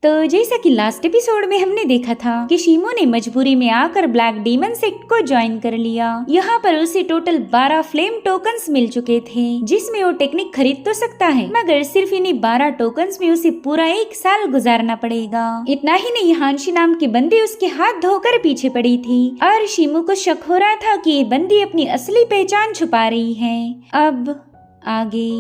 तो जैसा कि लास्ट एपिसोड में हमने देखा था कि शीमो ने मजबूरी में आकर ब्लैक डीमन सेक्ट को ज्वाइन कर लिया। यहाँ पर उसे टोटल 12 फ्लेम टोकन्स मिल चुके थे, जिसमें वो टेक्निक खरीद तो सकता है, मगर सिर्फ इन्हीं 12 टोकन्स में उसे पूरा 1 साल गुजारना पड़ेगा। इतना ही नहीं, हांशी नाम की बंदी उसके हाथ धोकर पीछे पड़ी थी और शीमो को शक हो रहा था कि ये बंदी अपनी असली पहचान छुपा रही है। अब आगे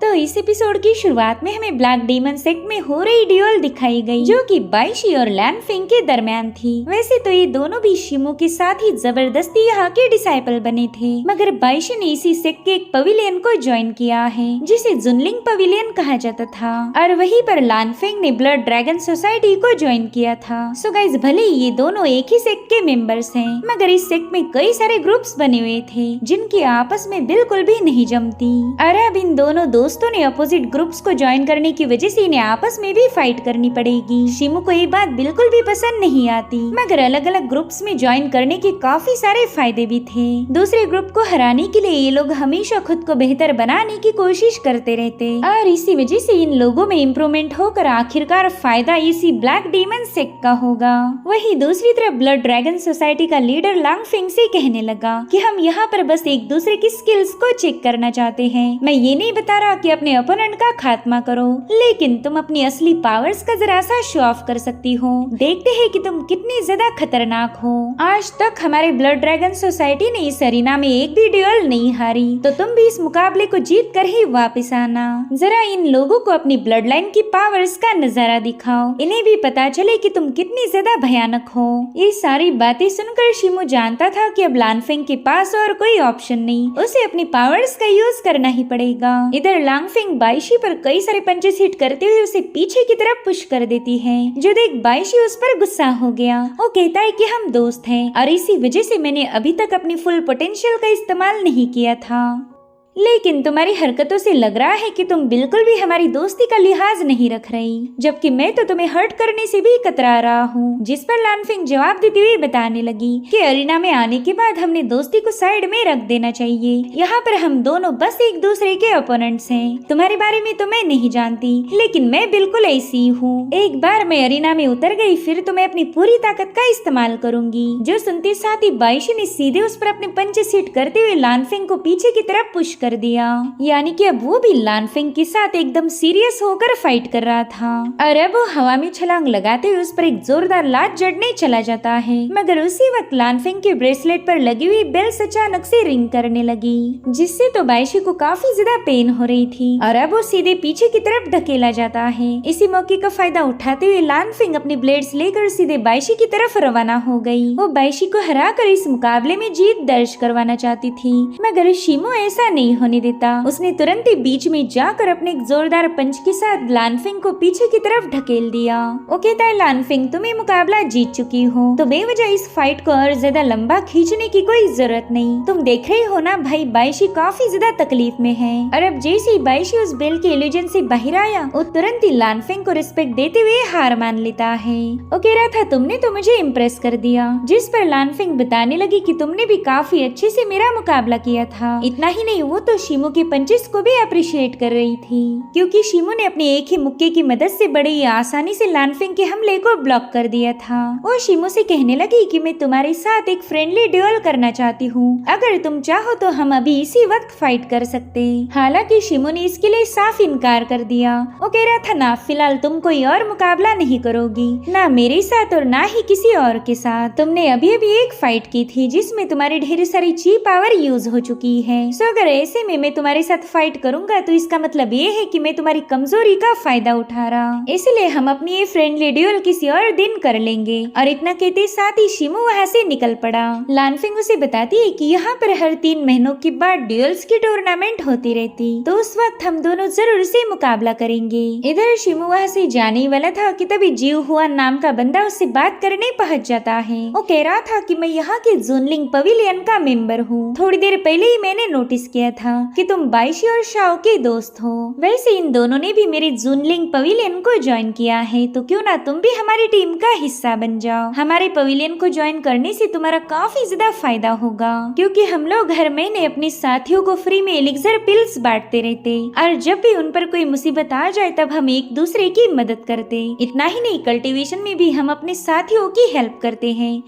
तो इस एपिसोड की शुरुआत में हमें ब्लैक डीमन सेक्ट में हो रही ड्यूल दिखाई गई, जो कि बाइशी और लैनफिंग के दरमियान थी। वैसे तो ये दोनों भी शीमो के साथ ही जबरदस्ती यहाँ के डिसाइपल बने थे, मगर बाइशी ने इसी सेक्ट के एक पवेलियन को ज्वाइन किया है, जिसे जुनलिंग पवेलियन कहा जाता था, और वहीं पर लैनफिंग ने ब्लड ड्रैगन सोसाइटी को ज्वाइन किया था। सो गाइस, भले ही ये दोनों एक ही सेक्ट के मेंबर्स हैं, मगर इस सेक्ट में कई सारे ग्रुप्स बने हुए थे, जिनकी आपस में बिल्कुल भी नहीं जमती। और अब इन दोनों दोस्तों ने अपोजिट ग्रुप्स को ज्वाइन करने की वजह से इन्हें आपस में भी फाइट करनी पड़ेगी। शीमो को ये बात बिल्कुल भी पसंद नहीं आती, मगर अलग अलग ग्रुप्स में ज्वाइन करने के काफी सारे फायदे भी थे। दूसरे ग्रुप को हराने के लिए ये लोग हमेशा खुद को बेहतर बनाने की कोशिश करते रहते, और इसी वजह से इन लोगों में इम्प्रूवमेंट होकर आखिरकार फायदा इसी ब्लैक डीमन सेक्ट का होगा। वही दूसरी तरफ ब्लड ड्रैगन सोसाइटी का लीडर लांगफिंग से कहने लगा कि हम यहाँ पर बस एक दूसरे की स्किल्स को चेक करना चाहते हैं। मैं ये नहीं बता रहा कि अपने ओपोनेंट का खात्मा करो, लेकिन तुम अपनी असली पावर्स का जरा सा शो ऑफ कर सकती हो। देखते हैं कि तुम कितनी ज्यादा खतरनाक हो। आज तक हमारे ब्लड ड्रैगन सोसाइटी ने इस अरीना में एक भी ड्यूल नहीं हारी, तो तुम भी इस मुकाबले को जीत कर ही वापस आना। जरा इन लोगों को अपनी ब्लड लाइन की पावर्स का नजारा दिखाओ, इन्हें भी पता चले कि तुम कितनी ज्यादा भयानक हो। ये सारी बातें सुनकर शीमो जानता था कि अब लांगफिंग के पास और कोई ऑप्शन नहीं, उसे अपनी पावर्स का यूज करना ही पड़ेगा। इधर लांगफिंग बाइशी पर कई सारे पंचेस हिट करते हुए उसे पीछे की तरफ पुश कर देती है, जो देख बाइशी उस पर गुस्सा हो गया। वो कहता है कि हम दोस्त हैं और इसी वजह से मैंने अभी तक अपनी फुल पोटेंशियल का इस्तेमाल नहीं किया था, लेकिन तुम्हारी हरकतों से लग रहा है कि तुम बिल्कुल भी हमारी दोस्ती का लिहाज नहीं रख रही, जबकि मैं तो तुम्हें हर्ट करने से भी कतरा रहा हूँ। जिस पर लांगफिंग जवाब देते हुए बताने लगी कि अरीना में आने के बाद हमने दोस्ती को साइड में रख देना चाहिए। यहाँ पर हम दोनों बस एक दूसरे के ओपोनेंट्स हैं। तुम्हारे बारे में तो मैं नहीं जानती, लेकिन मैं बिल्कुल ऐसी हूँ। एक बार मैं अरीना में उतर गई, फिर तो मैं अपनी पूरी ताकत का इस्तेमाल करूंगी। जो सुनते साथ ही बाइशी ने सीधे उस पर अपने पंचेस हिट करते हुए लांगफिंग को पीछे की तरफ पुश कर दिया, यानी कि अब वो भी लांगफिंग के साथ एकदम सीरियस होकर फाइट कर रहा था। और अब वो हवा में छलांग लगाते हुए उस पर एक जोरदार लात जड़ने चला जाता है, मगर उसी वक्त लांगफिंग के ब्रेसलेट पर लगी हुई बेल्स अचानक से रिंग करने लगी, जिससे तो बाइशी को काफी ज्यादा पेन हो रही थी, और अब वो सीधे पीछे की तरफ धकेला जाता है। इसी मौके का फायदा उठाते हुए लांगफिंग अपने ब्लेड्स लेकर सीधे बाइशी की तरफ रवाना हो गई। वो बाइशी को हराकर इस मुकाबले में जीत दर्ज करवाना चाहती थी, मगर शीमो ऐसा नहीं होने देता। उसने तुरंत ही बीच में जाकर अपने एक जोरदार पंच के साथ लांगफिंग को पीछे की तरफ ढकेल दिया। वो कहता है, लांगफिंग तुम ये मुकाबला जीत चुकी हो, तो बेवजह इस फाइट को और ज्यादा लंबा खींचने की कोई जरूरत नहीं। तुम देख रहे हो ना भाई, बाइशी काफी ज्यादा तकलीफ में है। और अब जैसे ही बाइशी उस बेल के इल्यूजन से बाहर आया, वो तुरंत ही लांगफिंग को रिस्पेक्ट देते हुए हार मान लेता है। वो कह रहा था, तुमने तो मुझे इम्प्रेस कर दिया। जिस पर लांगफिंग बताने लगी कि तुमने भी काफी अच्छे से मेरा मुकाबला किया था। इतना ही नहीं, वो तो शीमो के पंचेस को भी अप्रिशिएट कर रही थी, क्योंकि शीमो ने अपने एक ही मुक्के की मदद से बड़ी आसानी से लांगफिंग के हमले को ब्लॉक कर दिया था। वो शीमो से कहने लगी कि मैं तुम्हारे साथ एक फ्रेंडली ड्यूल करना चाहती हूँ, अगर तुम चाहो तो हम अभी इसी वक्त फाइट कर सकते। हालांकि शीमो ने इसके लिए साफ इनकार कर दिया। वो कह रहा था, ना फिलहाल तुम कोई और मुकाबला नहीं करोगी, ना मेरे साथ और ना ही किसी और के साथ। तुमने अभी अभी एक फाइट की थी जिसमें तुम्हारी ढेर सारी ची पावर यूज हो चुकी है। सो अगर ऐसे में मैं तुम्हारे साथ फाइट करूंगा तो इसका मतलब ये है कि मैं तुम्हारी कमजोरी का फायदा उठा रहा, इसलिए हम अपनी ये फ्रेंडली ड्यूल किसी और दिन कर लेंगे। और इतना कहते साथ ही शीमो वहाँ से निकल पड़ा। लांगफिंग उसे बताती है कि यहाँ पर हर 3 महीनों के बाद ड्यूल्स की टूर्नामेंट होती रहती, तो उस वक्त हम दोनों जरूर से मुकाबला करेंगे। इधर शीमो वहाँ से जाने वाला था कि तभी जीव हुआ नाम का बंदा उससे बात करने पहुँच जाता है। वो कह रहा था कि मैं यहाँ के जुनलिंग पवेलियन का मेंबर हूँ, थोड़ी देर पहले ही मैंने नोटिस किया था कि तुम बाइशी और शाओ के दोस्त हो। वैसे इन दोनों ने भी मेरे जूनलिंग पवेलियन को ज्वाइन किया है, तो क्यों ना तुम भी हमारी टीम का हिस्सा बन जाओ। हमारे पवेलियन को ज्वाइन करने से तुम्हारा काफी ज्यादा फायदा होगा, क्योंकि हम लोग हर महीने अपने साथियों को फ्री में एलिक्सर पिल्स बांटते रहते और जब भी उन पर कोई मुसीबत आ जाए तब हम एक दूसरे की मदद करते। इतना ही नहीं, कल्टीवेशन में भी हम अपने साथियों की हेल्प करते हैं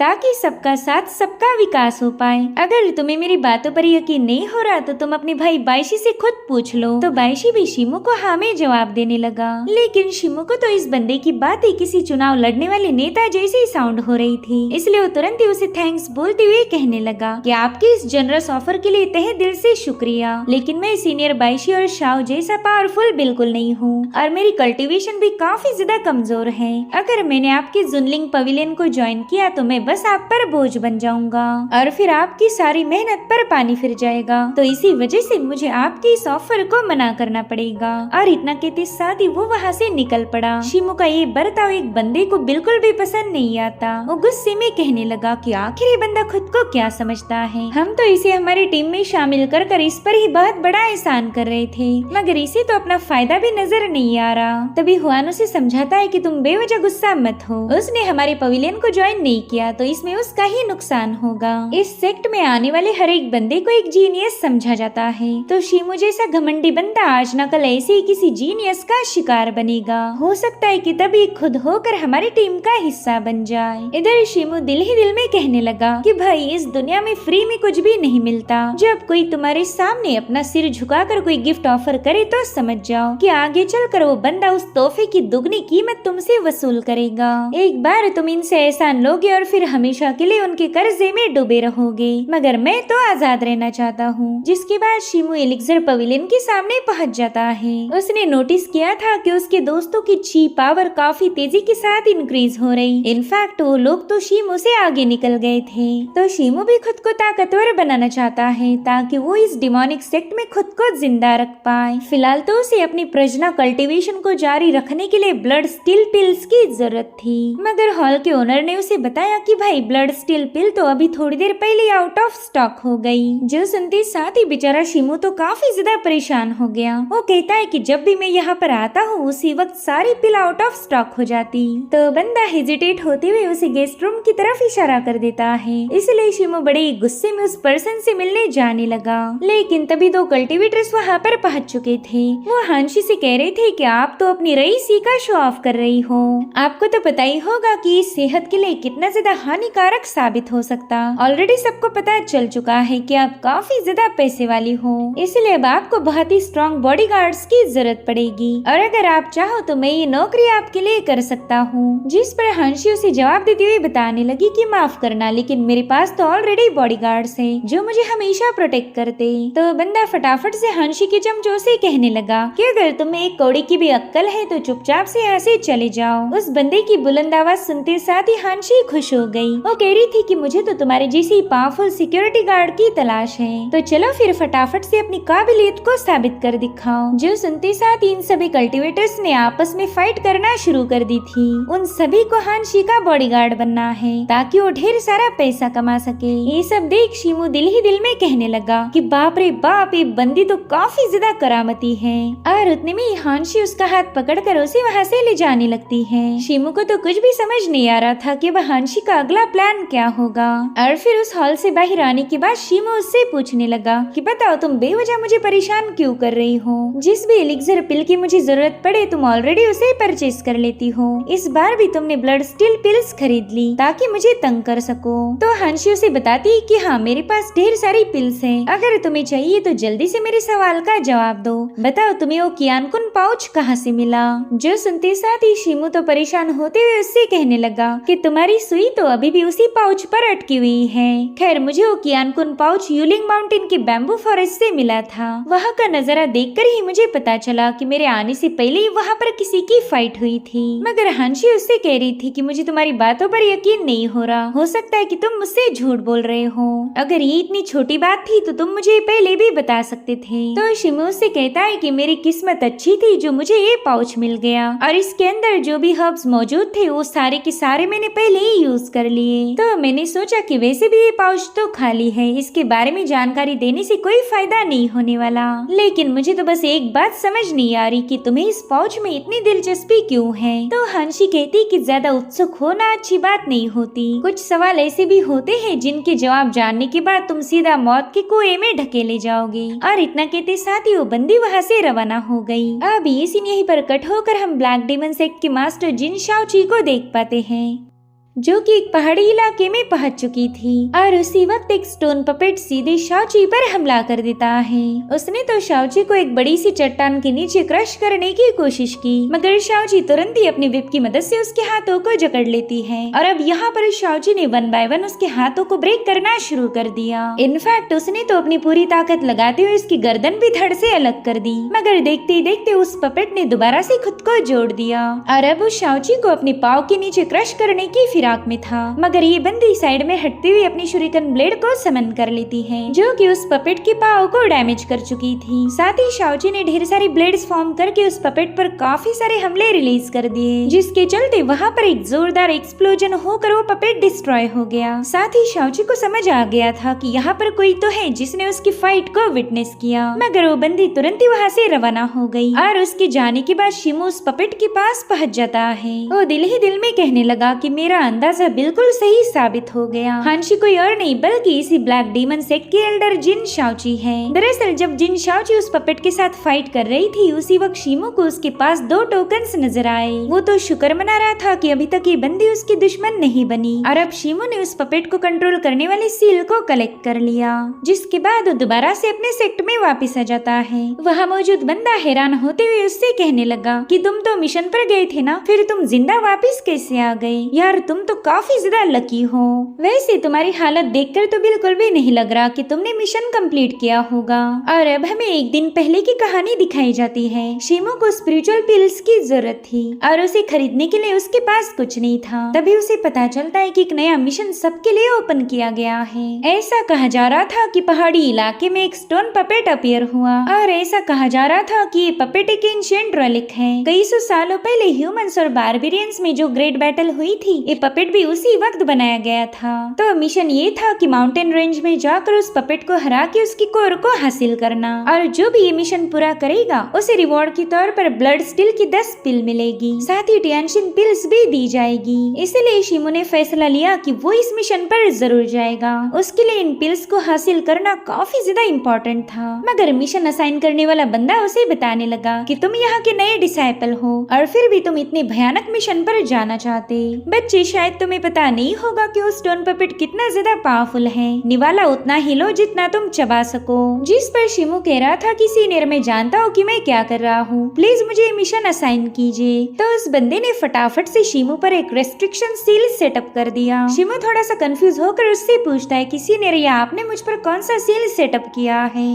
ताकि सबका साथ सबका विकास हो पाए। अगर तुम्हें मेरी बातों पर यकीन नहीं हो रहा तो तुम अपने भाई बाइशी से खुद पूछ लो। तो बाइशी भी शिमू को हाँ में जवाब देने लगा, लेकिन शिमू को तो इस बंदे की बात ही किसी चुनाव लड़ने वाले नेता जैसे ही साउंड हो रही थी, इसलिए वो तुरंत ही उसे थैंक्स बोलते हुए कहने लगा कि आपके इस जनरस ऑफर के लिए तहे दिल से शुक्रिया, लेकिन मैं सीनियर बाइशी और शाओ जैसा पावरफुल बिल्कुल नहीं हूँ और मेरी कल्टीवेशन भी काफी ज्यादा कमजोर है। अगर मैंने आपके जुनलिंग पवेलियन को ज्वाइन किया तो मैं बस आप पर बोझ बन जाऊंगा और फिर आपकी सारी मेहनत पर पानी फिर जाएगा। तो इसी वजह से मुझे आपके इस ऑफर को मना करना पड़ेगा। और इतना कहते साथ ही वो वहाँ से निकल पड़ा। शिमू का ये बर्ताव एक बंदे को बिल्कुल भी पसंद नहीं आता। वो गुस्से में कहने लगा कि आखिर ये बंदा खुद को क्या समझता है, हम तो इसे हमारी टीम में शामिल कर इस पर ही बहुत बड़ा एहसान कर रहे थे, मगर इसे तो अपना फायदा भी नजर नहीं आ रहा। तभी हुआन उसे समझाता है कि तुम बेवजह गुस्सा मत हो, उसने हमारे पवेलियन को ज्वाइन नहीं किया तो इसमें उसका ही नुकसान होगा। इस सेक्ट में आने वाले हर एक बंदे को एक जीनियस समझा जाता है, तो शिमू जैसा घमंडी बंदा आज न कल ऐसे ही किसी जीनियस का शिकार बनेगा। हो सकता है कि तभी खुद होकर हमारी टीम का हिस्सा बन जाए। इधर शिमू दिल ही दिल में कहने लगा कि भाई इस दुनिया में फ्री में कुछ भी नहीं मिलता। जब कोई तुम्हारे सामने अपना सिर झुकाकर कोई गिफ्ट ऑफर करे तो समझ जाओ कि आगे चलकर वो बंदा उस तोहफे की दुगनी कीमत तुमसे वसूल करेगा। एक बार तुम इनसे एहसान लोगे और फिर हमेशा के लिए उनके कर्जे में डूबे रहोगे, मगर मैं तो आजाद रहना चाहता हूँ। जिसके बाद शिमू एलिक्सर पवेलियन के सामने पहुँच जाता है। उसने नोटिस किया था कि उसके दोस्तों की ची पावर काफी तेजी के साथ इंक्रीज हो रही। इनफैक्ट वो लोग तो शिमू से आगे निकल गए थे। तो शिमू भी खुद को ताकतवर बनाना चाहता है ताकि वो इस डिमोनिक सेक्ट में खुद को जिंदा रख पाए। फिलहाल तो उसे अपनी प्रजना कल्टीवेशन को जारी रखने के लिए ब्लड स्टील पिल्स की जरूरत थी, मगर हॉल के ओनर ने उसे बताया कि भाई ब्लड स्टील पिल तो अभी थोड़ी देर पहले आउट ऑफ स्टॉक हो गई। जो सुनते साथ ही बेचारा शिमू तो काफी ज्यादा परेशान हो गया। वो कहता है कि जब भी मैं यहाँ पर आता हूँ उसी वक्त सारी पिल आउट ऑफ स्टॉक हो जाती। तो बंदा हेजिटेट होते हुए उसे गेस्ट रूम की तरफ इशारा कर देता है। इसलिए शिमू बड़े ही गुस्से में उस पर्सन से मिलने जाने लगा, लेकिन तभी दो कल्टीवेटर्स वहाँ पर पहुँच चुके थे। वो हांशी से कह रहे थे कि आप तो अपनी रईसी का शो ऑफ कर रही हो। आपको तो पता ही होगा कि इस सेहत के लिए कितना ज्यादा हानिकारक साबित हो सकता। ऑलरेडी सबको पता चल चुका है कि आप काफी ज्यादा पैसे वाली हो, इसलिए अब आपको बहुत ही स्ट्रॉन्ग बॉडीगार्ड्स की जरूरत पड़ेगी और अगर आप चाहो तो मैं ये नौकरी आपके लिए कर सकता हूँ। जिस पर हंसी उसे जवाब देते हुए बताने लगी कि माफ करना, लेकिन मेरे पास तो ऑलरेडी बॉडीगार्ड्स हैं जो मुझे हमेशा प्रोटेक्ट करते। तो बंदा फटाफट से हंसी के चमचों से कहने लगा कि अगर तुम्हें एक कौड़ी की भी अक्कल है तो चुपचाप से यहाँ से चले जाओ। उस बंदे की बुलंद आवाज सुनते साथ ही हंसी खुश हो गई। वो कह रही थी कि मुझे तो तुम्हारे जैसी पावरफुल सिक्योरिटी गार्ड की तलाश है, तो चलो फिर फटाफट से अपनी काबिलियत को साबित कर दिखाओ। जो सुनते साथ इन सभी कल्टीवेटर्स ने आपस में फाइट करना शुरू कर दी थी। उन सभी को हांशी का बॉडीगार्ड बनना है ताकि वो ढेर सारा पैसा कमा सके। ये सब देख शिमू दिल ही दिल में कहने लगा कि बाप रे बाप, ये बंदी तो काफी ज्यादा करामती है। और उतने में हांशी उसका हाथ पकड़कर उसे वहाँ से ले जाने लगती है। शिमू को तो कुछ भी समझ नहीं आ रहा था कि वह हांशी का अगला प्लान क्या होगा। और फिर उस हॉल से बाहर आने के बाद शिमू उससे पूछने लगा कि बताओ तुम बेवजह मुझे परेशान क्यों कर रही हो। जिस भी एलिक्सर पिल की मुझे जरूरत पड़े तुम ऑलरेडी उसे परचेज कर लेती हो। इस बार भी तुमने ब्लड स्टील पिल्स खरीद ली ताकि मुझे तंग कर सको। तो हांशी उसे बताती कि हाँ मेरे पास ढेर सारी पिल्स हैं, अगर तुम्हें चाहिए तो जल्दी से मेरे सवाल का जवाब दो। बताओ तुम्हें वो कियानकुन पाउच कहाँ से मिला। जो सुनते साथ ही शिमू तो परेशान होते हुए उससे कहने लगा कि तुम्हारी सुई तो अभी भी उसी पाउच पर अटकी हुई है। खैर मुझे वो कियानकुन पाउच यूलिंग माउंटेन के बैम्बू फॉरेस्ट से मिला था। वहाँ का नजारा देखकर ही मुझे पता चला कि मेरे आने से पहले ही वहाँ पर किसी की फाइट हुई थी। मगर हंसी उससे कह रही थी कि मुझे तुम्हारी बातों पर यकीन नहीं हो रहा, हो सकता है कि तुम मुझसे झूठ बोल रहे हो। अगर ये इतनी छोटी बात थी तो तुम मुझे पहले भी बता सकते थे। तो शिमू से कहता है कि मेरी किस्मत अच्छी थी जो मुझे ये पाउच मिल गया और इसके अंदर जो भी हर्ब्स मौजूद थे वो सारे के सारे मैंने पहले ही यूज कर कर लिए। तो मैंने सोचा कि वैसे भी ये पाउच तो खाली है, इसके बारे में जानकारी देने से कोई फायदा नहीं होने वाला। लेकिन मुझे तो बस एक बात समझ नहीं आ रही कि तुम्हें इस पाउच में इतनी दिलचस्पी क्यों है। तो हांशी कहती कि ज्यादा उत्सुक होना अच्छी बात नहीं होती। कुछ सवाल ऐसे भी होते हैं जिनके जवाब जानने के बाद तुम सीधा मौत के कुएं में ढकेले जाओगे। और इतना कहते साथ ही वो बंदी वहाँ से रवाना हो गई। अब ये सीन यहीं पर कट होकर हम ब्लैक डेमन सेक्ट के मास्टर जिन शाओची को देख पाते हैं, जो कि एक पहाड़ी इलाके में पहुंच चुकी थी। और उसी वक्त एक स्टोन पपेट सीधे शाओची पर हमला कर देता है। उसने तो शाओची को एक बड़ी सी चट्टान के नीचे क्रश करने की कोशिश की, मगर शाओची तुरंत ही अपनी विप की मदद से उसके हाथों को जकड़ लेती है। और अब यहाँ पर शाओची ने 1 बाय 1 उसके हाथों को ब्रेक करना शुरू कर दिया। इनफैक्ट उसने तो अपनी पूरी ताकत लगाते हुए उसकी गर्दन भी धड़ से अलग कर दी, मगर देखते ही देखते उस पपेट ने दोबारा से खुद को जोड़ दिया। और अब उस शाओची को अपने पाँव के नीचे क्रश करने की फिराक में था, मगर ये बंदी साइड में हटते हुए अपनी शुरिकन ब्लेड को समन कर लेती है, जो कि उस पपेट के पाँव को डैमेज कर चुकी थी। साथ ही शाओची ने ढेर सारी ब्लेड्स फॉर्म करके उस पपेट पर काफी सारे हमले रिलीज कर दिए, जिसके चलते वहाँ पर एक जोरदार एक्सप्लोजन होकर वो पपेट डिस्ट्रॉय हो गया। साथ ही शाओची को समझ आ गया था कि यहाँ पर कोई तो है जिसने उसकी फाइट को विटनेस किया, मगर वो बंदी तुरंत ही वहाँ से रवाना हो गई। और उसके जाने के बाद शिमो उस पपेट के पास पहुँच जाता है। वो दिल ही दिल में कहने लगा कि मेरा अंदाजा बिल्कुल सही साबित हो गया। हांशी कोई और नहीं बल्कि इसी ब्लैक डेमन सेक्ट के एल्डर जिन शाओची है। दरअसल जब जिन शाओची उस पपेट के साथ फाइट कर रही थी, उसी वक्त शिमो को उसके पास 2 टोकन्स नजर आए। वो तो शुक्र मना रहा था कि अभी तक ये बंदी उसकी दुश्मन नहीं बनी। और अब शिमो ने उस पपेट को कंट्रोल करने वाले सील को कलेक्ट कर लिया, जिसके बाद वो दोबारा से अपने सेक्ट में वापस आ जाता है। वहाँ मौजूद बंदा हैरान होते हुए उससे कहने लगा कि तुम तो मिशन पर गए थे ना, फिर तुम जिंदा वापस कैसे आ गए? यार तुम तो काफी ज्यादा लकी हो। वैसे तुम्हारी हालत देखकर तो बिल्कुल भी नहीं लग रहा कि तुमने मिशन कंप्लीट किया होगा। और अब हमें एक दिन पहले की कहानी दिखाई जाती है। शिमो को स्पिरिचुअल पिल्स की जरूरत थी और उसे खरीदने के लिए उसके पास कुछ नहीं था। तभी उसे पता चलता है कि एक नया मिशन सबके लिए ओपन किया गया है। ऐसा कहा जा रहा था कि पहाड़ी इलाके में एक स्टोन पपेट अपीयर हुआ, और ऐसा कहा जा रहा था कि ये पपेट एक एंशिएंट रेलिक है। कई सौ सालों पहले ह्यूमंस और बारबेरियंस में जो ग्रेट बैटल हुई थी, ये पपेट भी उसी वक्त बनाया गया था। तो मिशन ये था कि माउंटेन रेंज में जाकर उस पपेट को हरा के उसकी कोर को हासिल करना, और जो भी ये मिशन पूरा करेगा उसे रिवॉर्ड के तौर पर ब्लड स्टील की 10 पिल मिलेगी, साथ ही टियानशिन पिल्स भी दी जाएगी। इसलिए शिमो ने फैसला लिया कि वो इस मिशन पर जरूर जाएगा। उसके लिए इन पिल्स को हासिल करना काफी ज्यादा इम्पोर्टेंट था। मगर मिशन असाइन करने वाला बंदा उसे बताने लगा कि तुम यहाँ के नए डिसाइपल हो और फिर भी तुम इतने भयानक मिशन पर जाना चाहते। बच्चे शायद तुम्हें पता नहीं होगा कि वो स्टोन पपेट कितना ज्यादा पावरफुल है। निवाला उतना ही लो जितना तुम चबा सको। जिस पर शिमो कह रहा था कि सीनियर मैं जानता हूँ कि मैं क्या कर रहा हूँ, प्लीज मुझे मिशन असाइन कीजिए। तो उस बंदे ने फटाफट से शिमो पर एक रेस्ट्रिक्शन सील सेटअप कर दिया। शिमो थोड़ा सा कंफ्यूज होकर उससे पूछता है कि सीनियर ये आपने मुझ पर कौन सा सील सेटअप किया है?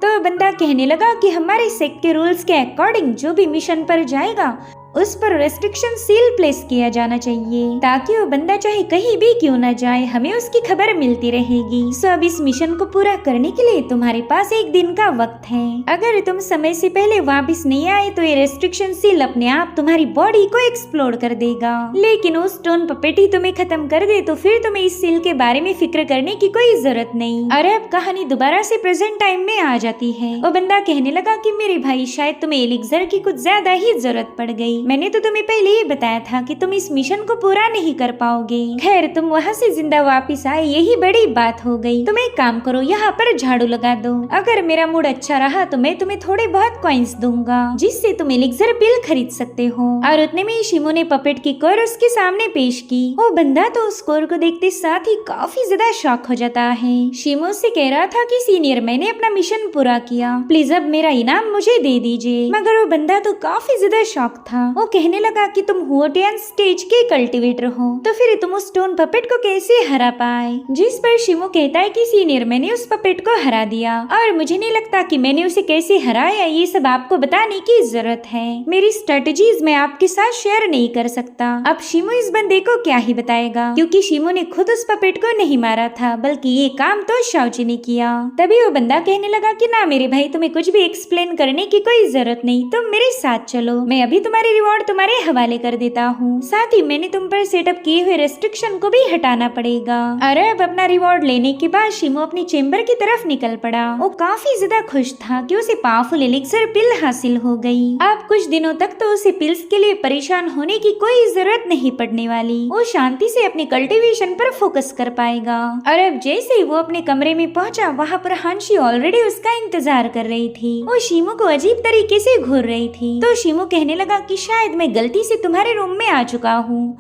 तो बंदा कहने लगा कि हमारे सेक्ट के रूल्स के अकॉर्डिंग जो भी मिशन पर जाएगा उस पर रेस्ट्रिक्शन सील प्लेस किया जाना चाहिए, ताकि वो बंदा चाहे कहीं भी क्यों न जाए हमें उसकी खबर मिलती रहेगी। सो अब इस मिशन को पूरा करने के लिए तुम्हारे पास 1 दिन का वक्त है। अगर तुम समय से पहले वापस नहीं आए तो ये रेस्ट्रिक्शन सील अपने आप तुम्हारी बॉडी को एक्सप्लोड कर देगा। लेकिन वो स्टोन पपेट ही तुम्हें खत्म कर दे तो फिर तुम्हें इस सील के बारे में फिक्र करने की कोई जरूरत नहीं। और अब कहानी दोबारा से प्रेजेंट टाइम में आ जाती है। वो बंदा कहने लगा कि मेरे भाई शायद तुम्हें एलिक्सर की कुछ ज्यादा ही जरूरत पड़ गई। मैंने तो तुम्हें पहले ही बताया था कि तुम इस मिशन को पूरा नहीं कर पाओगे। खैर तुम वहाँ से जिंदा वापस आए यही बड़ी बात हो गई। तुम एक काम करो, यहाँ पर झाड़ू लगा दो। अगर मेरा मूड अच्छा रहा तो मैं तुम्हें थोड़े बहुत कॉइन्स दूंगा, जिससे तुम एलिक्सर पिल खरीद सकते हो। और उतने में शिमो ने पपेट की कोर उसके सामने पेश की। वो बंदा तो उस कोर को देखते साथ ही काफी ज्यादा शॉक हो जाता है। शिमो से कह रहा था कि सीनियर मैंने अपना मिशन पूरा किया, प्लीज अब मेरा इनाम मुझे दे दीजिए। मगर वो बंदा तो काफी ज्यादा शॉक था। वो कहने लगा कि तुम हुओटियन स्टेज के कल्टीवेटर हो, तो फिर तुम उस स्टोन पपेट को कैसे हरा पाए? जिस पर शिमो कहता है कि सीनियर मैंने उस पपेट को हरा दिया और मुझे नहीं लगता कि मैंने उसे कैसे हराया ये सब आपको बताने की जरूरत है। मेरी स्ट्रेटेजीज मैं आपके साथ शेयर नहीं कर सकता। अब शिमो इस बंदे को क्या ही बताएगा, क्योंकि शिमो ने खुद उस पपेट को नहीं मारा था, बल्कि ये काम तो शाओची ने किया। तभी वो बंदा कहने लगा कि ना मेरे भाई तुम्हें कुछ भी एक्सप्लेन करने की कोई जरूरत नहीं, तुम मेरे साथ चलो, मैं अभी तुम्हारी रिवॉर्ड तुम्हारे हवाले कर देता हूँ। साथ ही मैंने तुम पर सेटअप किए हुए रेस्ट्रिक्शन को भी हटाना पड़ेगा। अरब अपना रिवॉर्ड लेने के बाद शिमो अपनी चेम्बर की तरफ निकल पड़ा। वो काफी ज्यादा खुश था कि उसे पावरफुल एलिक्सर पिल हासिल हो गई। अब कुछ दिनों तक तो उसे पिल्स के लिए परेशान होने की कोई जरूरत नहीं पड़ने वाली। वो शांति से अपने कल्टीवेशन पर फोकस कर पाएगा। और अब जैसे ही वो अपने कमरे में पहुंचा, वहाँ पर हांशी ऑलरेडी उसका इंतजार कर रही थी। वो शिमो को अजीब तरीके से घूर रही थी। तो शिमो कहने लगा कि शायद मैं गलती से तुम्हारे रूम में आ चुका हूँ।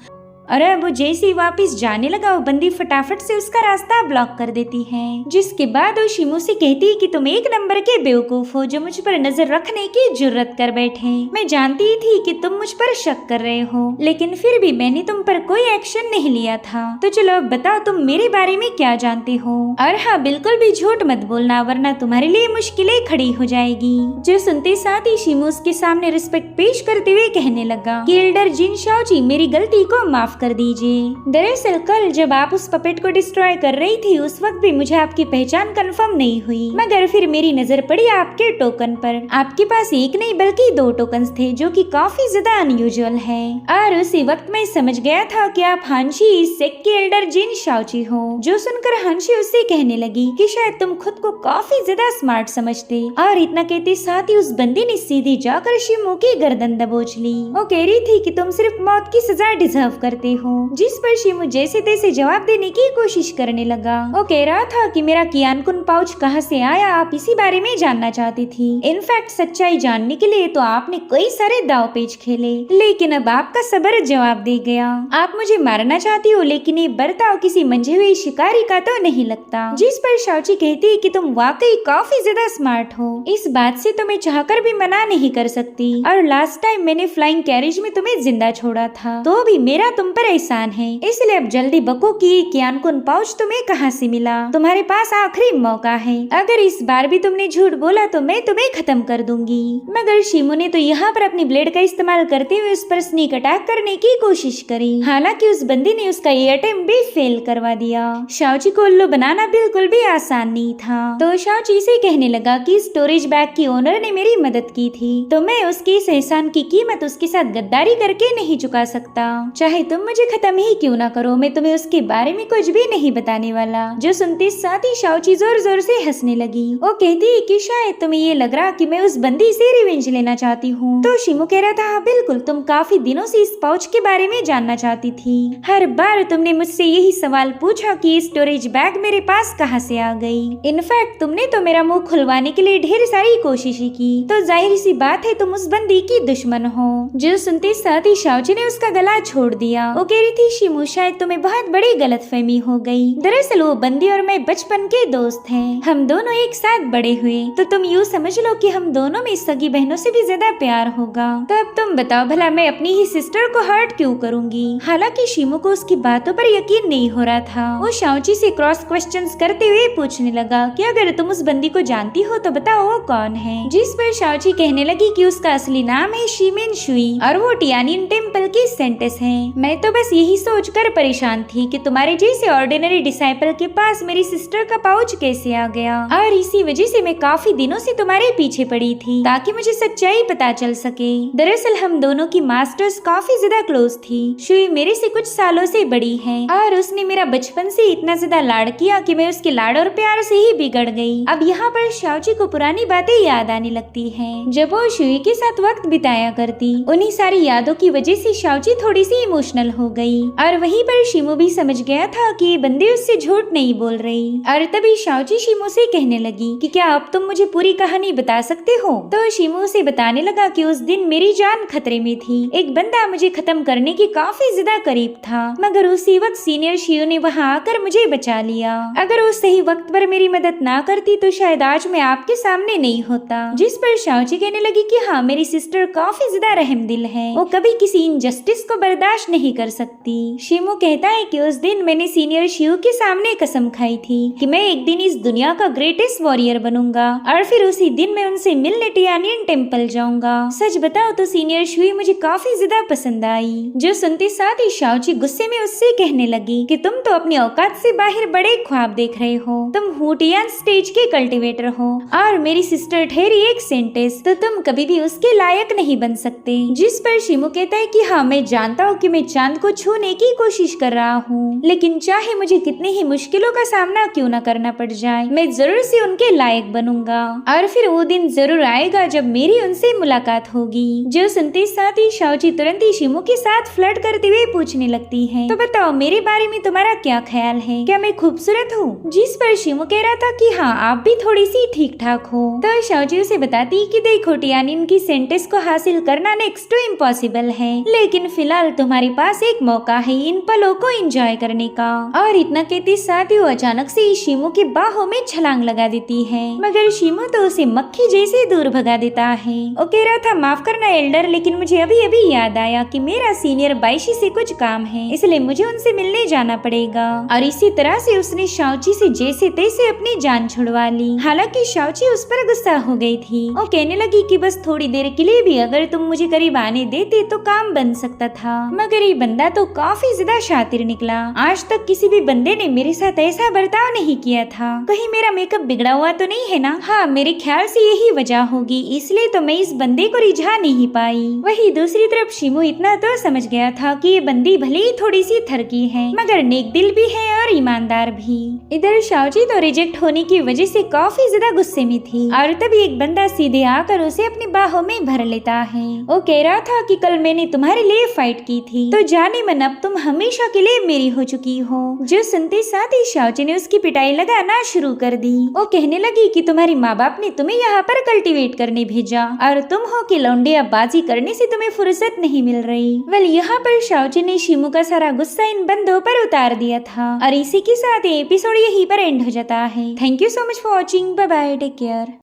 और अब वो जैसे ही वापस जाने लगा, वो बंदी फटाफट से उसका रास्ता ब्लॉक कर देती है। जिसके बाद वो शिमो से कहती है कि तुम एक नंबर के बेवकूफ हो जो मुझ पर नजर रखने की जुर्रत कर बैठे। मैं जानती थी कि तुम मुझ पर शक कर रहे हो, लेकिन फिर भी मैंने तुम पर कोई एक्शन नहीं लिया था। तो चलो अब बताओ तुम मेरे बारे में क्या जानते हो। और हाँ, बिल्कुल भी झूठ मत बोलना वरना तुम्हारे लिए मुश्किलें खड़ी हो जाएगी। जो सुनते साथ ही शिमो उसके सामने रिस्पेक्ट पेश करते हुए कहने लगा कि एल्डर जिन शाओची, मेरी गलती को माफ कर दीजिए। दरअसल कल जब आप उस पपेट को डिस्ट्रॉय कर रही थी, उस वक्त भी मुझे आपकी पहचान कंफर्म नहीं हुई, मगर फिर मेरी नजर पड़ी आपके टोकन पर। आपके पास एक नहीं बल्कि 2 टोकन्स थे जो कि काफी ज्यादा अनयूजुअल है। और उसी वक्त मैं समझ गया था कि आप हांशी इस सेक्ट के एल्डर जिन शाओची हो। जो सुनकर हांशी उससे कहने लगी कि शायद तुम खुद को काफी ज्यादा स्मार्ट समझते। और इतना कहते साथ ही उस बंदी ने सीधी जाकर शिमो की गर्दन दबोच ली। वो कह रही थी कि तुम सिर्फ मौत की सजा डिजर्व करते हो, जिस पर शिमो जैसे तैसे जवाब देने की कोशिश करने लगा। वो कह रहा था कि मेरा कियानकुन पाउच कहाँ से आया, आप इसी बारे में जानना चाहती थी। इनफैक्ट सच्चाई जानने के लिए तो आपने कई सारे दाव पेच खेले, लेकिन अब आपका सब्र जवाब दे गया। आप मुझे मारना चाहती हो, लेकिन ये बर्ताव किसी मंझे हुए शिकारी का तो नहीं लगता। जिस पर शाओची कहती है कि तुम वाकई काफी ज्यादा स्मार्ट हो, इस बात से तुम्हें चाहकर भी मना नहीं कर सकती। और लास्ट टाइम मैंने फ्लाइंग कैरेज में तुम्हें जिंदा छोड़ा था, तो भी मेरा तुम पर एहसान है। इसलिए अब जल्दी बको कि कियानकुन पाउच तुम्हें कहाँ से मिला। तुम्हारे पास आखिरी मौका है। अगर इस बार भी तुमने झूठ बोला तो मैं तुम्हें खत्म कर दूंगी। मगर शिमो ने तो यहाँ पर अपनी ब्लेड का इस्तेमाल करते हुए उस पर स्नीक अटैक करने की कोशिश करी। हालांकि उस बंदी ने उसका ये अटेम्प्ट भी फेल करवा दिया। शाओची को उल्लू बनाना बिल्कुल भी आसान नहीं था। तो शाओची से कहने लगा कि स्टोरेज बैग की ओनर ने मेरी मदद की थी, तो मैं उसके इस एहसान की कीमत उसके साथ गद्दारी करके नहीं चुका सकता। चाहे तुम मुझे खत्म ही क्यों ना करो, मैं तुम्हें उसके बारे में कुछ भी नहीं बताने वाला। जो सुनते साथ ही शाओची जोर जोर से हंसने लगी। वो कहती है कि शायद तुम्हें ये लग रहा कि मैं उस बंदी से रिवेंज लेना चाहती हूँ। तो शिमो कह रहा था हाँ बिल्कुल, तुम काफी दिनों से इस पाउच के बारे में जानना चाहती थी। हर बार तुमने मुझसे यही सवाल पूछा कि ये स्टोरेज बैग मेरे पास कहाँ से आ गई। इनफैक्ट तुमने तो मेरा मुंह खुलवाने के लिए ढेर सारी कोशिशें की, तो जाहिर सी बात है तुम उस बंदी की दुश्मन हो। जो सुनते साथ ही शाओची ने उसका गला छोड़ दिया। वो कह रही थी शिमो शायद तुम्हें बहुत बड़ी गलतफहमी हो गई। दरअसल वो बंदी और मैं बचपन के दोस्त हैं। हम दोनों एक साथ बड़े हुए, तो तुम यूँ समझ लो कि हम दोनों में सगी बहनों से भी ज्यादा प्यार होगा। तो अब तुम बताओ भला मैं अपनी ही सिस्टर को हर्ट क्यों करूंगी। हालांकि शिमो को उसकी बातों पर यकीन नहीं हो रहा था। वो शाओची से क्रॉस क्वेश्चंस करते हुए पूछने लगा कि अगर तुम उस बंदी को जानती हो तो बताओ वो कौन है। जिस पर शाओची कहने लगी कि उसका असली नाम है शिमिन शुई और वो टियानिन टेम्पल की सेंटेस है। मैं तो बस यही सोचकर परेशान थी कि तुम्हारे जैसे ऑर्डिनरी डिसाइपल के पास मेरी सिस्टर का पाउच कैसे आ गया, और इसी वजह से मैं काफी दिनों से तुम्हारे पीछे पड़ी थी ताकि मुझे सच्चाई पता चल सके। दरअसल हम दोनों की मास्टर्स काफी ज्यादा क्लोज थी। शुई मेरे से कुछ सालों से बड़ी है और उसने मेरा बचपन से इतना ज्यादा लाड़ किया कि मैं उसके लाड़ और प्यार से ही बिगड़ गई। अब यहाँ पर शाओची को पुरानी बातें याद आने लगती हैं, जब वो शुई के साथ वक्त बिताया करती। उन्हीं सारी यादों की वजह से शाओची थोड़ी सी इमोशनल हो गई और वहीं पर शिमो भी समझ गया था कि ये बंदी उससे झूठ नहीं बोल रही। और तभी शाओची शिमो से कहने लगी कि क्या अब तुम मुझे पूरी कहानी बता सकते हो। तो शिमो से बताने लगा कि उस दिन मेरी जान खतरे में थी। एक बंदा मुझे खत्म करने के काफी ज्यादा करीब था, मगर उसी वक्त सीनियर शियो ने वहाँ आकर मुझे बचा लिया। अगर वो सही वक्त पर मेरी मदद ना करती तो शायद आज मैं आपके सामने नहीं होता। जिस पर शाओची कहने लगी कि हाँ, मेरी सिस्टर काफी ज्यादा रहमदिल है, वो कभी किसी इनजस्टिस को बर्दाश्त नहीं कर सकती। शिमू कहता है कि उस दिन मैंने सीनियर शिव के सामने कसम खाई थी कि मैं एक दिन इस दुनिया का ग्रेटेस्ट वॉरियर बनूंगा और फिर उसी दिन मैं उनसे मिलने टियानियन टेम्पल जाऊंगा। सच बताओ तो सीनियर शिव मुझे काफी ज्यादा पसंद आई। जो सुनते साथ ही शाओची गुस्से में उससे कहने लगी कि तुम तो अपनी औकात से बाहर बड़े ख्वाब देख रहे हो। तुम हुटियान स्टेज के कल्टीवेटर हो और मेरी सिस्टर ठहरी एक सेंटेस, तो तुम कभी भी उसके लायक नहीं बन सकते। जिस पर शिमू कहता है कि हाँ, मैं जानता हूँ कि मैं चांद को छूने की कोशिश कर रहा हूँ, लेकिन चाहे मुझे कितनी ही मुश्किलों का सामना क्यों न करना पड़ जाए, मैं जरूर से उनके लायक बनूंगा और फिर वो दिन जरूर आएगा जब मेरी उनसे मुलाकात होगी। जो सुनते साथ ही शाओची तुरंत ही शिमू के साथ फ्लर्ट करते हुए पूछने लगती है, तो बताओ मेरे बारे में तुम्हारा क्या ख्याल है, क्या मैं खूबसूरत हूँ? जिस पर शिमू कह रहा था कि हाँ, आप भी थोड़ी सी ठीक ठाक हो। तो शाओची उसे बताती कि देखो टियानिन की सेंटेंस को हासिल करना नेक्स्ट टू इम्पॉसिबल है, लेकिन फिलहाल तुम्हारे पास एक मौका है इन पलों को एंजॉय करने का। और इतना कहते साथ ही वो अचानक से शिमू की बाहों में छलांग लगा देती है, मगर शिमू तो उसे मक्खी जैसे दूर भगा देता है। वो कह रहा था, माफ करना एल्डर, लेकिन मुझे अभी अभी याद आया कि मेरा सीनियर बाइशी से कुछ काम है, इसलिए मुझे उनसे मिलने जाना पड़ेगा। और इसी तरह से उसने शाओची से जैसे तैसे अपनी जान छुड़वा ली। हालांकि शाओची उस पर गुस्सा हो गई थी। वो कहने लगी कि बस थोड़ी देर के लिए भी अगर तुम मुझे करीब आने देते तो काम बन सकता था, मगर ये बंदा तो काफी ज्यादा शातिर निकला। आज तक किसी भी बंदे ने मेरे साथ ऐसा बर्ताव नहीं किया था। कहीं मेरा मेकअप बिगड़ा हुआ तो नहीं है ना? हाँ, मेरे ख्याल से यही वजह होगी, इसलिए तो मैं इस बंदे को रिझा नहीं पाई। वही दूसरी तरफ शिमू इतना तो समझ गया था कि ये बंदी भले ही थोड़ी सी थरकी है, मगर नेक दिल भी है और ईमानदार भी। इधर शाओची तो रिजेक्ट होने की वजह से काफी ज्यादा गुस्से में थी और तभी एक बंदा सीधे आकर उसे अपनी बाहों में भर लेता है। वो कह रहा था कि कल मैंने तुम्हारे लिए फाइट की थी, तो जाने मन अब तुम हमेशा के लिए मेरी हो चुकी हो। जो सुनते साथ ही शाओची ने उसकी पिटाई लगाना शुरू कर दी। वो कहने लगी कि तुम्हारे माँ बाप ने तुम्हें यहाँ पर कल्टीवेट करने भेजा और तुम हो कि लौंडिया बाजी करने से तुम्हें फुर्सत नहीं मिल रही। वेल, यहाँ पर शाओची ने शिमू का सारा गुस्सा इन बंदों पर उतार दिया था और इसी के साथ एपिसोड यहीं पर एंड हो जाता है। Thank you so much for watching. Bye bye, take care.